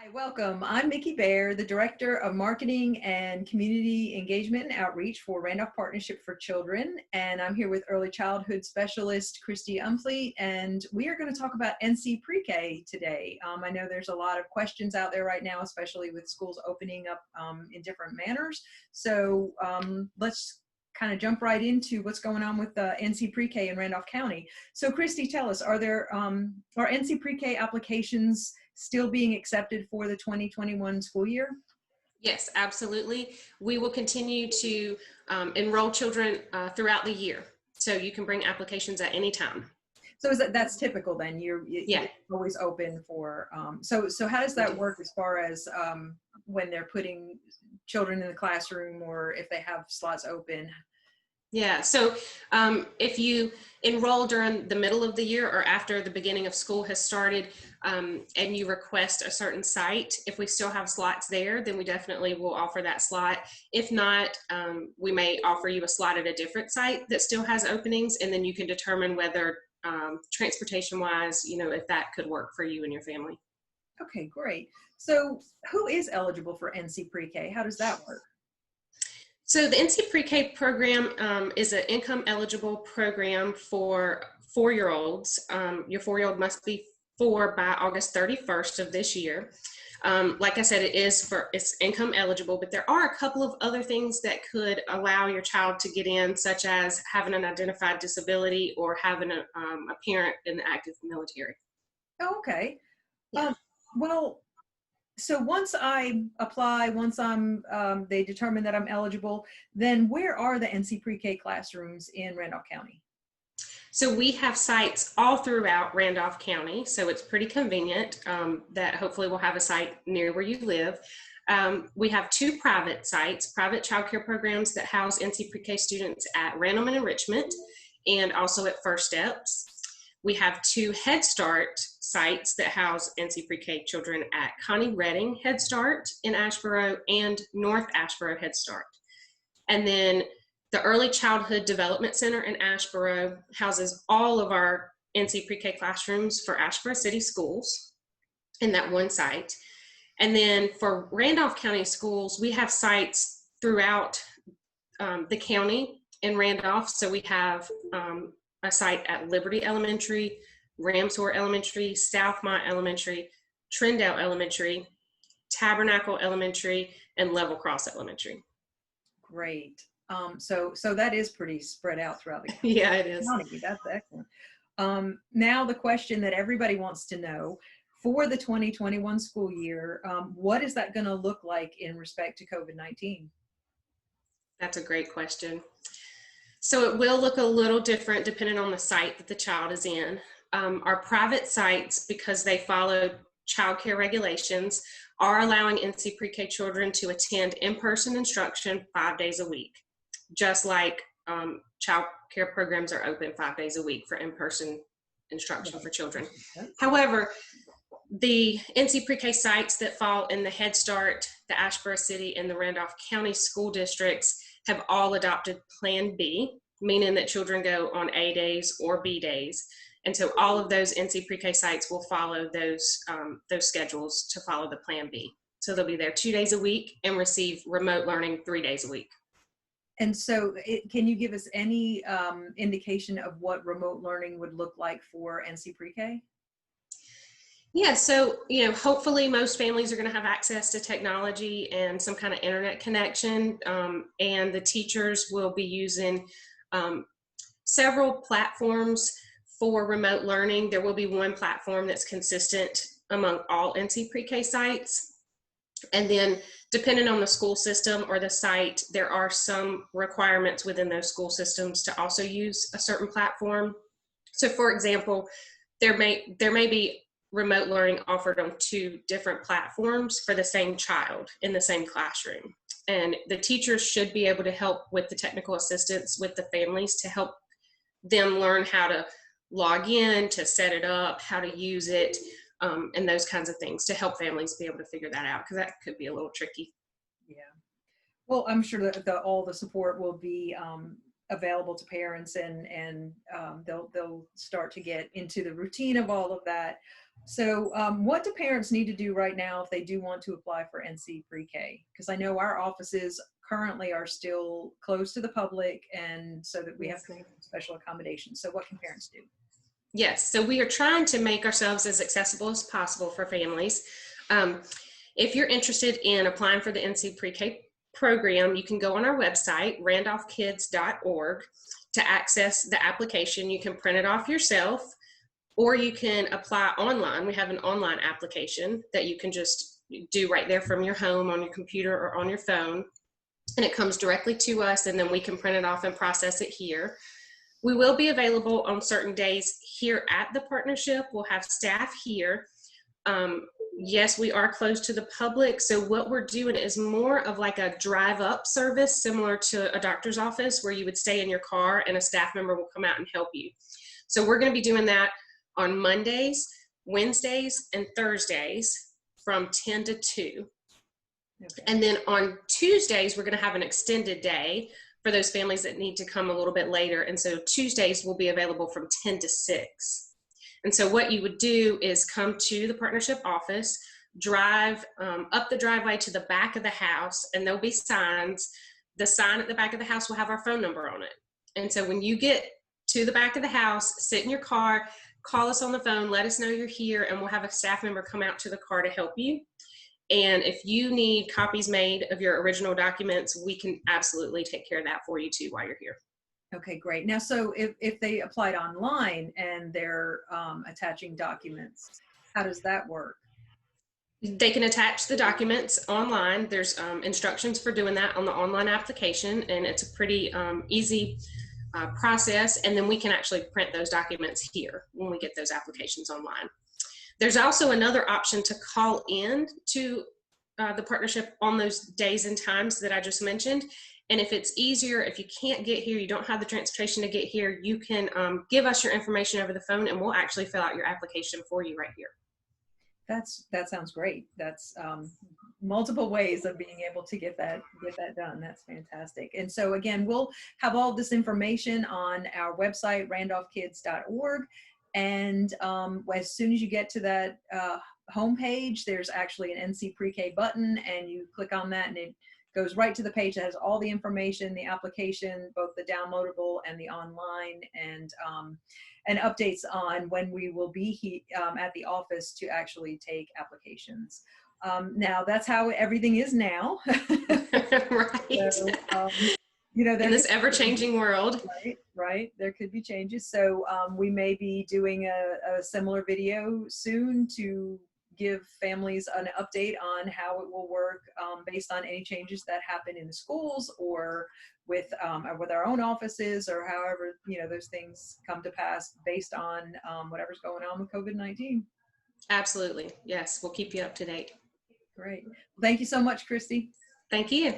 Hi, welcome. I'm Micki Bare, the Director of Marketing and Community Engagement and Outreach for Randolph Partnership for Children. And I'm here with Early Childhood Specialist Kristy Umfleet, and we are going to talk about NC Pre-K today. I know there's a lot of questions out there right now, especially with schools opening up in different manners. So let's kind of jump right into what's going on with NC Pre-K in Randolph County. So Kristy, tell us, are NC Pre-K applications still being accepted for the 2021 school year? Yes, absolutely. We will continue to enroll children throughout the year. So you can bring applications at any time. So that's typical then? You're always open for, so how does that work as far as when they're putting children in the classroom or if they have slots open? Yeah, so if you enroll during the middle of the year or after the beginning of school has started and you request a certain site, if we still have slots there, then we definitely will offer that slot. If not, we may offer you a slot at a different site that still has openings, and then you can determine whether transportation-wise, if that could work for you and your family. Okay, great. So who is eligible for NC Pre-K? How does that work? So the NC Pre-K program is an income eligible program for 4-year-olds. Your 4-year-old must be 4 by August 31st of this year. Like I said, it's income eligible, but there are a couple of other things that could allow your child to get in, such as having an identified disability or having a parent in the active military. Oh, okay. Yeah. Well, so once I apply, once they determine that I'm eligible, then where are the NC Pre-K classrooms in Randolph County? So we have sites all throughout Randolph County, so it's pretty convenient that hopefully we'll have a site near where you live. We have 2 private sites, private childcare programs that house NC Pre-K students at Random and Enrichment and also at First Steps. We have 2 Head Start sites that house NC Pre-K children at Connie Redding Head Start in Asheboro and North Asheboro Head Start. And then the Early Childhood Development Center in Asheboro houses all of our NC Pre-K classrooms for Asheboro City Schools in that one site. And then for Randolph County schools, we have sites throughout the county in Randolph. So we have a site at Liberty Elementary, Ramshorn Elementary, Southmont Elementary, Trindale Elementary, Tabernacle Elementary, and Level Cross Elementary. Great. So that is pretty spread out throughout the county. Yeah, it is. That's excellent. Now the question that everybody wants to know, for the 2021 school year, what is that going to look like in respect to COVID-19? That's a great question. So it will look a little different depending on the site that the child is in. Our private sites, because they follow child care regulations, are allowing NC Pre-K children to attend in-person instruction 5 days a week, just like child care programs are open 5 days a week for in-person instruction for children. However, the NC Pre-K sites that fall in the Head Start, the Asheboro City, and the Randolph County school districts have all adopted Plan B, meaning that children go on A days or B days. And so all of those NC Pre-K sites will follow those schedules to follow the Plan B. So they'll be there 2 days a week and receive remote learning 3 days a week. And so can you give us any indication of what remote learning would look like for NC Pre-K? Yeah, so hopefully most families are going to have access to technology and some kind of internet connection, and the teachers will be using several platforms for remote learning. There will be one platform that's consistent among all NC Pre-K sites, and then depending on the school system or the site, there are some requirements within those school systems to also use a certain platform. So for example, there may be remote learning offered on 2 different platforms for the same child in the same classroom. And the teachers should be able to help with the technical assistance with the families to help them learn how to log in, to set it up, how to use it, and those kinds of things to help families be able to figure that out, because that could be a little tricky. Yeah. Well, I'm sure that all the support will be available to parents, and they'll start to get into the routine of all of that. So what do parents need to do right now if they do want to apply for NC Pre-K? Because I know our offices currently are still closed to the public, and so that we have Yes, ma'am. special accommodations. So what can parents do? Yes, so we are trying to make ourselves as accessible as possible for families. If you're interested in applying for the NC Pre-K program, you can go on our website, randolphkids.org, to access the application. You can print it off yourself, or you can apply online. We have an online application that you can just do right there from your home on your computer or on your phone, and it comes directly to us, and then we can print it off and process it here. We will be available on certain days here at the partnership. We'll have staff here. Yes, we are closed to the public, so what we're doing is more of like a drive-up service, similar to a doctor's office, where you would stay in your car and a staff member will come out and help you. So we're going to be doing that on Mondays, Wednesdays, and Thursdays from 10 to 2. Okay. And then on Tuesdays, we're going to have an extended day for those families that need to come a little bit later. And so Tuesdays will be available from 10 to 6. And so what you would do is come to the partnership office, drive up the driveway to the back of the house, and there'll be signs. The sign at the back of the house will have our phone number on it. And so when you get to the back of the house, sit in your car, call us on the phone, let us know you're here, and we'll have a staff member come out to the car to help you. And if you need copies made of your original documents, we can absolutely take care of that for you too while you're here. Okay, great. Now, so if they applied online and they're attaching documents, how does that work? They can attach the documents online. There's instructions for doing that on the online application, and it's a pretty easy process. And then we can actually print those documents here when we get those applications online. There's also another option to call in to the partnership on those days and times that I just mentioned. And if it's easier, if you can't get here, you don't have the transportation to get here, you can give us your information over the phone, and we'll actually fill out your application for you right here. That sounds great. That's multiple ways of being able to get that done. That's fantastic. And so again, we'll have all this information on our website, randolphkids.org. And as soon as you get to that homepage, there's actually an NC Pre-K button, and you click on that, and it goes right to the page that has all the information, the application, both the downloadable and the online, and updates on when we will be at the office to actually take applications. Now, that's how everything is now. Right. So, you know, in this ever-changing world. Right. There could be changes. So we may be doing a similar video soon to give families an update on how it will work based on any changes that happen in the schools or with our own offices, or however, you know, those things come to pass based on whatever's going on with COVID-19. Absolutely. Yes. We'll keep you up to date. Great. Thank you so much, Kristy. Thank you.